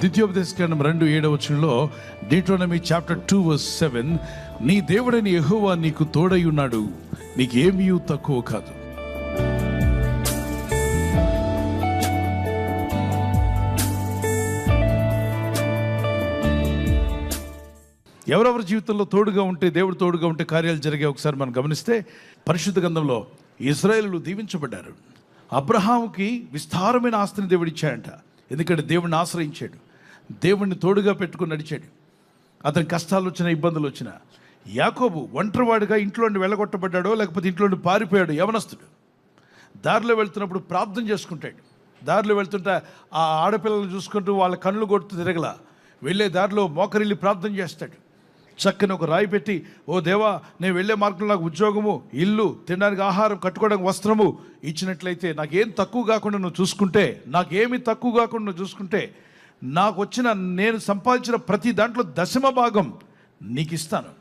ద్వితీయోపదేశకాండం 2:7 డిట్రోనమీ చాప్టర్ 2:7, నీ దేవుడైన యెహోవా నీకు తోడై ఉన్నాడు, నీకేమీ తక్కువ కాదు. ఎవరెవరి జీవితంలో తోడుగా ఉంటే, దేవుడు తోడుగా ఉంటే కార్యాలు జరిగే ఒకసారి మనం గమనిస్తే, పరిశుద్ధ గ్రంథంలో ఇశ్రాయేలులు దీవించబడ్డారు. అబ్రహాముకి విస్తారమైన ఆస్తిని దేవుడు ఇచ్చాడంట. ఎందుకంటే దేవుడిని ఆశ్రయించాడు, దేవుడిని తోడుగా పెట్టుకుని నడిచాడు. అతని కష్టాలు వచ్చినా, ఇబ్బందులు వచ్చినా. యాకోబు ఒంటరివాడిగా ఇంట్లో నుండి వెళ్ళగొట్టబడ్డాడో, లేకపోతే ఇంట్లో నుండి పారిపోయాడు యవనస్తుడు. దారిలో వెళ్తున్నప్పుడు ప్రార్థన చేసుకుంటాడు. దారిలో వెళ్తుంటే ఆ ఆడపిల్లలను చూసుకుంటూ వాళ్ళ కళ్ళు కొడుతూ తిరగల, వెళ్ళే దారిలో మోకరిల్లి ప్రార్థన చేస్తాడు. చక్కని ఒక రాయి పెట్టి, ఓ దేవా, నేను వెళ్ళే మార్గంలో నాకు ఉద్యోగము, ఇల్లు, తినడానికి ఆహారం, కట్టుకోవడానికి వస్త్రము ఇచ్చినట్లయితే, నాకేం తక్కువ కాకుండా నువ్వు చూసుకుంటే, నాకేమీ తక్కువ కాకుండా నువ్వు చూసుకుంటే, నాకు వచ్చిన, నేను సంపాదించిన ప్రతి దాంట్లో 10వ భాగం నీకు ఇస్తాను.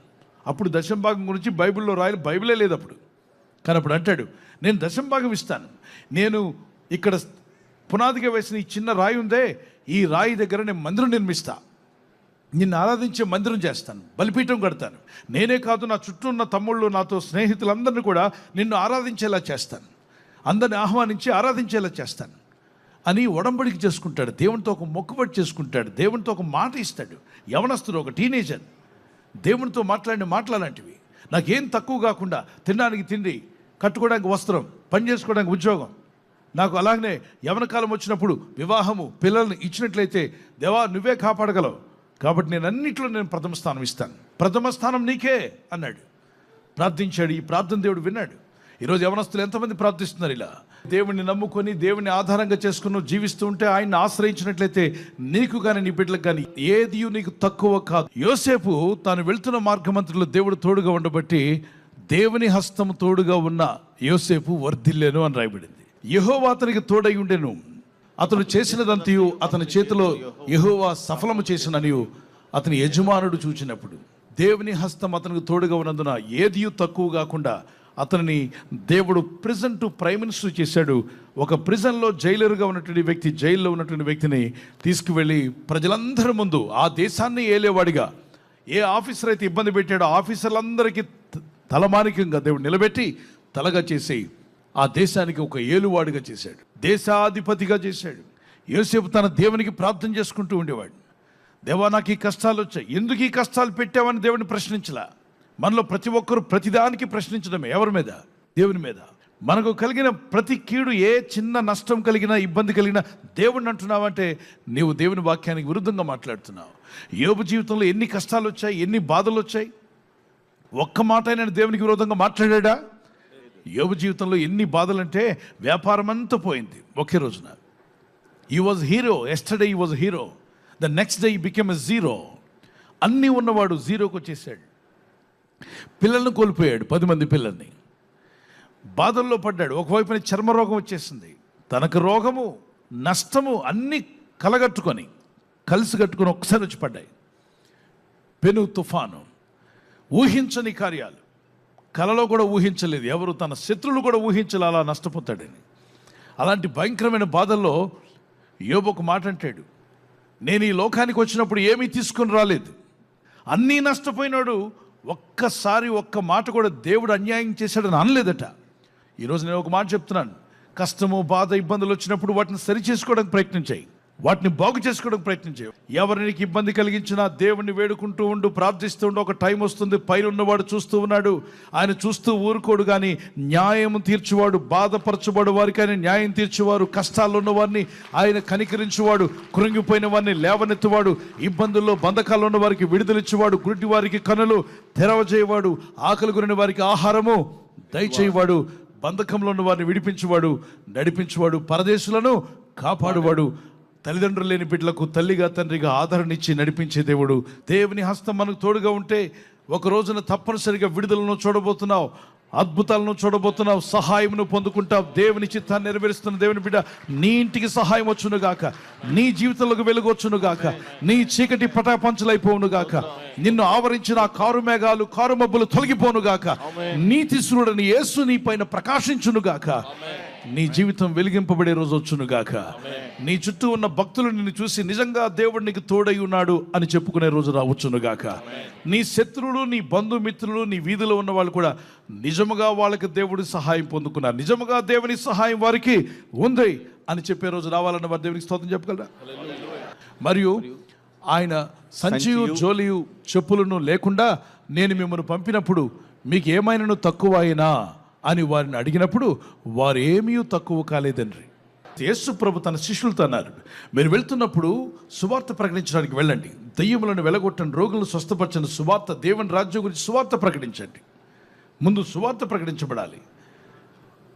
అప్పుడు 10వ భాగం గురించి బైబిల్లో రాయలు, బైబిలే లేదు అప్పుడు. కానీ అప్పుడు అంటాడు, నేను 10వ భాగం ఇస్తాను. నేను ఇక్కడ పునాదిగా వేసిన ఈ చిన్న రాయి ఉందే, ఈ రాయి దగ్గర నేను మందిరం నిర్మిస్తా, నిన్ను ఆరాధించే మందిరం చేస్తాను, బలిపీఠం కడతాను. నేనే కాదు, నా చుట్టూ ఉన్న తమ్ముళ్ళు, నాతో స్నేహితులందరినీ కూడా నిన్ను ఆరాధించేలా చేస్తాను, అందరిని ఆహ్వానించి ఆరాధించేలా చేస్తాను అని ఒడంబడికి చేసుకుంటాడు. దేవునితో ఒక మొక్కుబడి చేసుకుంటాడు, దేవునితో ఒక మాట ఇస్తాడు. యవనస్తుడు, ఒక టీనేజర్, దేవునితో మాట్లాడిన మాటలాంటివి. నాకేం తక్కువ కాకుండా, తినడానికి తిండి, కట్టుకోవడానికి వస్త్రం, పని చేసుకోవడానికి ఉద్యోగం, నాకు అలాగనే యవన కాలం వచ్చినప్పుడు వివాహము, పిల్లల్ని ఇచ్చినట్లయితే, దేవా నువ్వే కాపాడగలవు, కాబట్టి నేను అన్నింటిలో నేను ప్రథమ స్థానం ఇస్తాను, ప్రథమ స్థానం నీకే అన్నాడు. ప్రార్థించాడు. ఈ ప్రార్థన దేవుడు విన్నాడు. ఈరోజు యవనస్తులు ఎంతమంది ప్రార్థిస్తున్నారు ఇలా? దేవుడిని నమ్ముకొని, దేవుని ఆధారంగా చేసుకుని జీవిస్తూ ఉంటే, ఆయన్ని ఆశ్రయించినట్లయితే, నీకు కానీ నీ బిడ్డలకు కానీ ఏది నీకు తక్కువ కాదు. యోసేపు తాను వెళ్తున్న మార్గమంత్రులు దేవుడు తోడుగా ఉండబట్టి, దేవుని హస్తము తోడుగా ఉన్న యోసేపు వర్ధిల్లేను అని రాయబడింది. యెహోవా అతనికి తోడై ఉండెను, అతడు చేసినదంతయు అతని చేతిలో యెహోవా సఫలము చేసిననియు అతని యజమానుడు చూచినప్పుడు, దేవుని హస్తం అతనికి తోడుగా ఉన్నందున ఏది తక్కువ కాకుండా అతనిని దేవుడు ప్రిజన్ టు ప్రైమ్ మినిస్టర్ చేశాడు. ఒక ప్రిజన్లో జైలర్గా ఉన్నటువంటి వ్యక్తి, జైల్లో ఉన్నటువంటి వ్యక్తిని తీసుకువెళ్ళి ప్రజలందరి ముందు ఆ దేశాన్ని ఏలేవాడిగా, ఏ ఆఫీసర్ అయితే ఇబ్బంది పెట్టాడో ఆఫీసర్లందరికీ తలమానికంగా దేవుడు నిలబెట్టి తలగా చేసి ఆ దేశానికి ఒక ఏలువాడిగా చేశాడు, దేశాధిపతిగా చేశాడు. యోసేపు తన దేవునికి ప్రార్థన చేసుకుంటూ ఉండేవాడు. దేవా నాకు ఈ కష్టాలు వచ్చాయి, ఎందుకు ఈ కష్టాలు పెట్టావని దేవుని ప్రశ్నించలా. మనలో ప్రతి ఒక్కరు ప్రతిదానికి ప్రశ్నించడమే. ఎవరి మీద? దేవుని మీద. మనకు కలిగిన ప్రతి కీడు, ఏ చిన్న నష్టం కలిగినా, ఇబ్బంది కలిగినా దేవుడిని అంటున్నావంటే నీవు దేవుని వాక్యానికి విరుద్ధంగా మాట్లాడుతున్నావు. యోబు జీవితంలో ఎన్ని కష్టాలు వచ్చాయి, ఎన్ని బాధలు వచ్చాయి, ఒక్క మాట ఆయన దేవునికి విరోధంగా మాట్లాడా? యోబు జీవితంలో ఎన్ని బాధలంటే, వ్యాపారం అంతా పోయింది ఒకే రోజున. ఈ వాజ్ హీరో, ఎస్టర్డే ఈ was hero, the next day ఈ బికెమ్ ఎ జీరో. అన్నీ ఉన్నవాడు జీరోకి వచ్చేసాడు. పిల్లల్ని కోల్పోయాడు, 10 మంది పిల్లల్ని. బాధల్లో పడ్డాడు. ఒకవైపున చర్మరోగం వచ్చేసింది, తనకు రోగము, నష్టము అన్నీ కలిసి కట్టుకొని ఒకసారి వచ్చి పడ్డాయి. పెను తుఫాను, ఊహించని కార్యాలు, కలలో కూడా ఊహించలేదు ఎవరు, తన శత్రువులు కూడా ఊహించలే అలా నష్టపోతాడని. అలాంటి భయంకరమైన బాధల్లో యోబు ఒక మాట అంటాడు, నేను ఈ లోకానికి వచ్చినప్పుడు ఏమీ తీసుకుని రాలేదు, అన్నీ నష్టపోయినాడు, ఒక్కసారి ఒక్క మాట కూడా దేవుడు అన్యాయం చేశాడని అనలేదట. ఈరోజు నేను ఒక మాట చెప్తున్నాను, కష్టము, బాధ, ఇబ్బందులు వచ్చినప్పుడు వాటిని సరి చేసుకోవడానికి ప్రయత్నించాయి, వాటిని బాగు చేసుకోవడానికి ప్రయత్నించాయి. ఎవరికి ఇబ్బంది కలిగించినా దేవుణ్ణి వేడుకుంటూ ఉండు, ప్రార్థిస్తూ ఉండు. ఒక టైం వస్తుంది, పైన ఉన్నవాడు చూస్తూ ఉన్నాడు, ఆయన చూస్తూ ఊరుకోడు. కానీ న్యాయం తీర్చువాడు, బాధపరచువాడు వారికి ఆయన న్యాయం తీర్చువారు, కష్టాల్లో ఉన్నవారిని ఆయన కనికరించువాడు, కృంగిపోయిన వారిని లేవనెత్తువాడు, ఇబ్బందుల్లో బంధకాల్లో ఉన్న వారికి విడుదలిచ్చేవాడు, గుడ్డి వారికి కనులు తెరవజేయవాడు, ఆకలి గురిన వారికి ఆహారము దయచేయవాడు, బంధకంలో ఉన్న వారిని విడిపించువాడు, నడిపించువాడు, పరదేశులను కాపాడువాడు, తల్లిదండ్రులు లేని బిడ్డలకు తల్లిగా తండ్రిగా ఆదరణ ఇచ్చి నడిపించే దేవుడు. దేవుని హస్తం మనకు తోడుగా ఉంటే ఒక రోజున తప్పనిసరిగా విడుదలను చూడబోతున్నావు, అద్భుతాలను చూడబోతున్నావు, సహాయమును పొందుకుంటావు. దేవుని చిత్తాన్ని నెరవేరుస్తున్న దేవుని బిడ్డ, నీ ఇంటికి సహాయం వచ్చును గాక, నీ జీవితంలోకి వెలుగు వచ్చును గాక, నీ చీకటి పటాపంచలైపోవును గాక, నిన్ను ఆవరించిన కారు మేఘాలు, కారు మబ్బులు తొలగిపోను గాక, నీతి సూర్యుడని యేసు నీ పైన ప్రకాశించును గాక. నీ జీవితం వెలిగింపబడే రోజు వచ్చును గాక. నీ చుట్టూ ఉన్న భక్తులు నిన్ను చూసి నిజంగా దేవుడు నీకు తోడై ఉన్నాడు అని చెప్పుకునే రోజు రావచ్చును గాక. నీ శత్రువులు, నీ బంధుమిత్రులు, నీ వీధిలో ఉన్న వాళ్ళు కూడా నిజముగా వాళ్ళకి దేవుడి సహాయం పొందుకున్నారు, నిజముగా దేవుని సహాయం వారికి ఉంది అని చెప్పే రోజు రావాలన్న వారు దేవునికి స్తోత్రం చెప్పగలరా? మరియు ఆయన సంచియు జోలియు చెప్పులను లేకుండా నేను మిమ్మల్ని పంపినప్పుడు మీకు ఏమైనాను తక్కువ అయినా అని వారిని అడిగినప్పుడు వారు ఏమీ తక్కువ కాలేదండ్రి. యేసు ప్రభు తన శిష్యులతో అన్నారు, మీరు వెళ్తున్నప్పుడు సువార్త ప్రకటించడానికి వెళ్ళండి, దయ్యములను వెలగొట్టండి, రోగులను స్వస్థపరచండి, సువార్త, దేవుని రాజ్యం గురించి సువార్త ప్రకటించండి. ముందు సువార్త ప్రకటించబడాలి.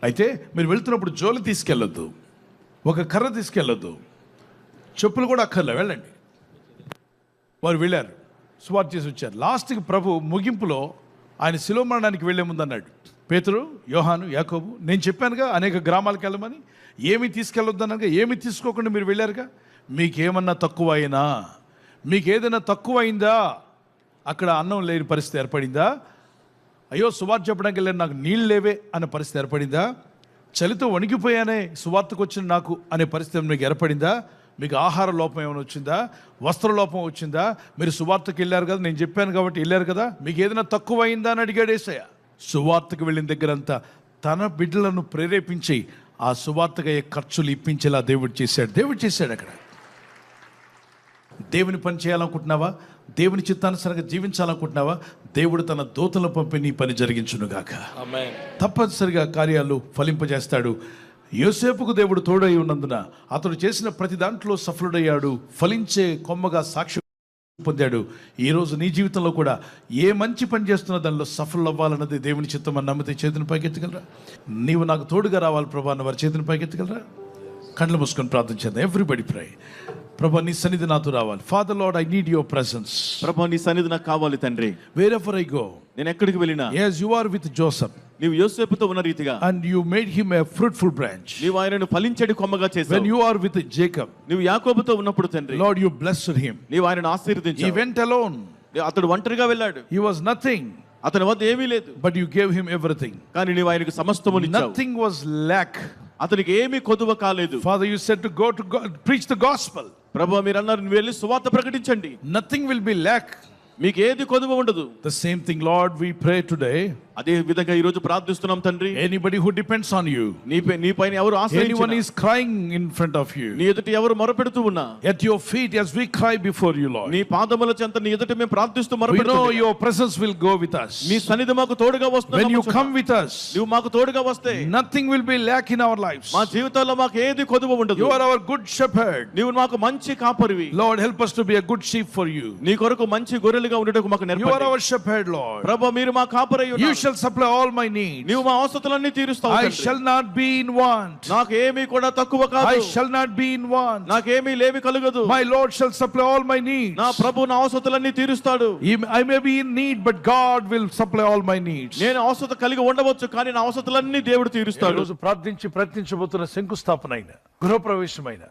అయితే మీరు వెళ్తున్నప్పుడు జోలి తీసుకెళ్ళొద్దు, ఒక కర్ర తీసుకెళ్ళొద్దు, చెప్పులు కూడా అక్కర్లే, వెళ్ళండి. వారు వెళ్ళారు, సువార్త చేసి వచ్చారు. లాస్ట్కి ప్రభు ముగింపులో ఆయన శిలువ మరణానికి వెళ్ళే ముందు అన్నాడు, పేతురు, యోహాను, యాకోబు, నేను చెప్పానుగా అనేక గ్రామాలకు వెళ్ళమని, ఏమీ తీసుకెళ్ళొద్దు అనగా ఏమీ తీసుకోకుండా మీరు వెళ్ళారుగా, మీకేమన్నా తక్కువ అయినా, మీకు ఏదైనా తక్కువ అయిందా, అక్కడ అన్నం లేని పరిస్థితి ఏర్పడిందా, అయ్యో సువార్త చెప్పడానికి వెళ్ళాను నాకు నీళ్ళు లేవే అనే పరిస్థితి ఏర్పడిందా, చలితో వణికిపోయానే సువార్తకు వచ్చిన నాకు అనే పరిస్థితి మీకు ఏర్పడిందా, మీకు ఆహార లోపం ఏమైనా వచ్చిందా, వస్త్ర లోపం వచ్చిందా, మీరు సువార్తకు వెళ్ళారు కదా, నేను చెప్పాను కాబట్టి వెళ్ళారు కదా, మీకు ఏదైనా తక్కువ అయిందా అని అడిగాడు యేసయ్య. సువార్తకు వెళ్ళిన దగ్గరంతా తన బిడ్డలను ప్రేరేపించి ఆ సువార్తకు అయ్యే ఖర్చులు ఇప్పించేలా దేవుడు చేశాడు. అక్కడ దేవుని పని చేయాలనుకుంటున్నావా, దేవుని చిత్తానుసారంగా జీవించాలనుకుంటున్నావా, దేవుడు తన దూతలను పంపి నీ పని జరిగించునుగాక. తప్పనిసరిగా కార్యాలు ఫలింపజేస్తాడు. యోసేపుకు దేవుడు తోడై ఉన్నందున అతడు చేసిన ప్రతి దాంట్లో సఫలుడయ్యాడు, ఫలించే కొమ్మగా సాక్షి పొందాడు. ఈరోజు నీ జీవితంలో కూడా ఏ మంచి పని చేస్తున్నా దానిలో సఫలం అవ్వాలన్నది దేవుని చిత్తం అని నమ్మితే చేతిని పైకెత్తగలరా? నీవు నాకు తోడుగా రావాలి ప్రభా అన్న వారి చేతిని పైకెత్తగలరా? కళ్ళు మూసుకొని ప్రార్థన చేద్దాం. ఎవ్రీబడి ప్రే. ప్రభా నీ సన్నిధి నాతో రావాలి. Father lord, I need your presence. ప్రభా నీ సన్నిధి నాకు కావాలి తండ్రి. వేర్ ఎవర్ ఐ గో, నేను ఎక్కడికి వెళ్ళినా, yes you are with Joseph, నీవు యోసేపుతో ఉన్న రీతిగా, and you made him a fruitful branch. నీవు ఆయనను ఫలించడి కొమ్మగా చేశావు. when you are with Jacob, నీవు యాకోబుతో ఉన్నప్పుడు తండ్రి, Lord you blessed him. నీవు ఆయనను ఆశీర్వదించావు. He went alone, అతడు ఒంటరిగా వెళ్ళాడు. he was nothing, అతని వద్ద ఏమీ లేదు, but you gave him everything. కానీ నీవు ఆయనకు సమస్తమును ఇచ్చావు. nothing was lack. అతనికి ఏమీ కొదువ కాలేదు. Father, you said to go to God, preach the gospel. ప్రభువా మీరు అన్నారు నువ్వు వెళ్ళి సువార్త ప్రకటించండి, nothing will be lack. మీకు ఏది కొదువ ఉండదు. The same thing Lord we pray today. అదే విధంగా ఈ రోజు ప్రార్థిస్తున్నాం తండ్రి. anybody who depends on you, నీపైన ఎవరు ఆశ్రయించినా, anyone is crying in front of you, నీ ఎదుట ఎవరు మొరపెడుతూ ఉన్నా, at your feet as we cry before you Lord, నీ పాదముల చెంత నీ ఎదుట మేము ప్రార్థిస్తూ we మొరపెడుతున్నాం. know your presence will go with us. నీ సన్నిధి మాకు తోడుగా వస్తుంది. when you come with us, నువ్వు మాకు తోడుగా వస్తే nothing will be lack in our lives. మా జీవితాల్లో మాకు ఏది కొదువ ఉండదు. you are our good shepherd. నీవు మాకు మంచి కాపరివి. Lord help us to be a good sheep for you. నీ కొరకు మంచి గొర్రెలుగా ఉండటకు మాకు you are నేర్పండి. our shepherd Lord. ప్రభువా మీరు మా కాపరై ఉన్నారు. you shall supply all my needs. నీవు మా అవసరతలన్నీ తీరుస్తావు. I shall not be in want. నాకు ఏమీ కూడా తక్కువ కాదు. I shall not be in want. నాకేమీ లేమి కలుగదు. my Lord shall supply all my needs. నా ప్రభువు నా అవసరతలన్నీ తీరుస్తాడు. I may be in need but God will supply all my needs. నేను అవసరత కలిగి ఉండవచ్చు కానీ నా అవసరతలన్నీ దేవుడు తీరుస్తాడు. రోజు ప్రయత్నించబోతున్న శంకుస్థాపన అయిన, గృహప్రవేశమైన,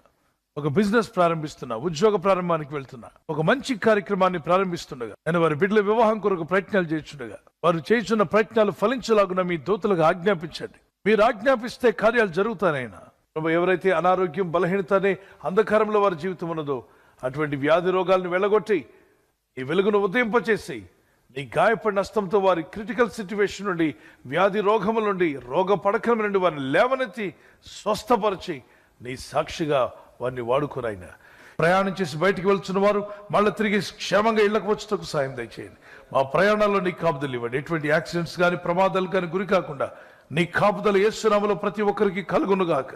ఒక బిజినెస్ ప్రారంభిస్తున్నా, ఉద్యోగ ప్రారంభానికి వెళ్తున్నా, ఒక మంచి కార్యక్రమాన్ని ప్రారంభిస్తుండగా, నేను వారి బిడ్డల వివాహం కొరకు ప్రయత్నాలు చేస్తుండగా, వారు చేస్తున్న ప్రయత్నాలు ఫలించలాగున మీ దూతలకు ఆజ్ఞాపించండి. మీరు ఆజ్ఞాపిస్తే కార్యాలు జరుగుతానైనా. ఎవరైతే అనారోగ్యం, బలహీనత అనే అంధకారంలో వారి జీవితం ఉన్నదో అటువంటి వ్యాధి రోగాలను వెళ్ళగొట్టి ఈ వెలుగును ఉదయింపచేసి నీ గాయపడిన హస్తంతో వారి క్రిటికల్ సిచ్యువేషన్ నుండి, వ్యాధి రోగముల నుండి, రోగ పడకల నుండి వారిని లేవనెత్తి స్వస్థపరిచి నీ సాక్షిగా వారిని వాడుకోనైనా. ప్రయాణం చేసి బయటికి వెళ్తున్న వారు మళ్ళీ తిరిగి క్షేమంగా ఇళ్లకు వచ్చేందుకు సాయం దయచేయండి. మా ప్రయాణాల్లో నీ కాపుదలు ఇవ్వండి. ఎటువంటి యాక్సిడెంట్స్ కానీ, ప్రమాదాలు కానీ గురి కాకుండా నీ కాపుదలు యేసు నామములో ప్రతి ఒక్కరికి కలుగునుగాక.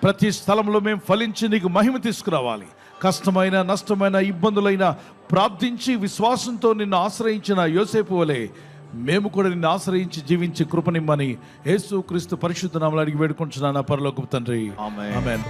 ప్రతి స్థలంలో మేము ఫలించి నీకు మహిమ తీసుకురావాలి. కష్టమైన, నష్టమైన, ఇబ్బందులైన ప్రార్థించి విశ్వాసంతో నిన్ను ఆశ్రయించిన యోసేపు వలె మేము కూడా నిన్ను ఆశ్రయించి జీవించి కృపనిమ్మని యేసు క్రీస్తు పరిశుద్ధ నామములో అడిగి వేడుకుంటున్నాను పరలోకపు తండ్రి. ఆమేన్. ఆమేన్.